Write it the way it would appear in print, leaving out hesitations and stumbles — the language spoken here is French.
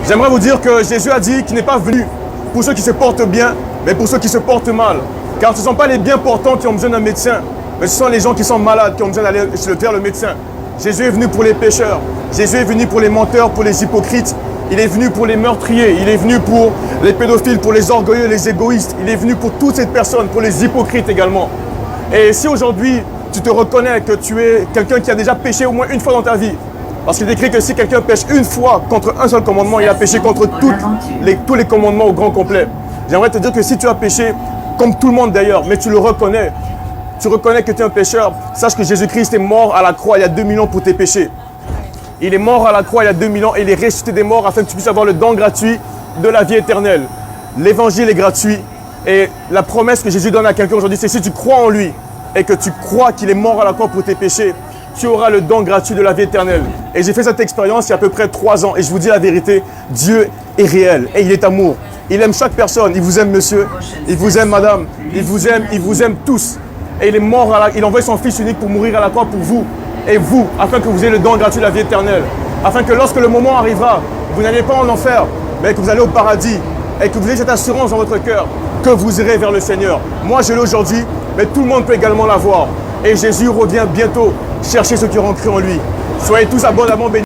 J'aimerais vous dire que Jésus a dit qu'il n'est pas venu pour ceux qui se portent bien, mais pour ceux qui se portent mal. Car ce ne sont pas les bien portants qui ont besoin d'un médecin, mais ce sont les gens qui sont malades qui ont besoin d'aller vers le médecin. Jésus est venu pour les pécheurs. Jésus est venu pour les menteurs, pour les hypocrites. Il est venu pour les meurtriers. Il est venu pour les pédophiles, pour les orgueilleux, les égoïstes. Il est venu pour toutes ces personnes, pour les hypocrites également. Et si aujourd'hui, tu te reconnais que tu es quelqu'un qui a déjà péché au moins une fois dans ta vie, parce qu'il est écrit que si quelqu'un pêche une fois contre un seul commandement, il a péché contre tous les commandements au grand complet. J'aimerais te dire que si tu as péché, comme tout le monde d'ailleurs, mais tu le reconnais, tu reconnais que tu es un pécheur, sache que Jésus-Christ est mort à la croix il y a 2000 ans pour tes péchés. Il est mort à la croix il y a 2000 ans et il est ressuscité des morts afin que tu puisses avoir le don gratuit de la vie éternelle. L'évangile est gratuit et la promesse que Jésus donne à quelqu'un aujourd'hui, c'est si tu crois en lui et que tu crois qu'il est mort à la croix pour tes péchés, tu auras le don gratuit de la vie éternelle. Et j'ai fait cette expérience il y a à peu près 3 ans et je vous dis la vérité, Dieu est réel et il est amour. Il aime chaque personne, il vous aime monsieur, il vous aime madame, il vous aime tous. Et il est mort, il a envoyé son fils unique pour mourir à la croix pour vous et vous, afin que vous ayez le don gratuit de la vie éternelle. Afin que lorsque le moment arrivera, vous n'allez pas en enfer, mais que vous allez au paradis et que vous ayez cette assurance dans votre cœur que vous irez vers le Seigneur. Moi je l'ai aujourd'hui, mais tout le monde peut également l'avoir. Et Jésus revient bientôt chercher ceux qui auront cru en lui. Soyez tous abondamment bénis.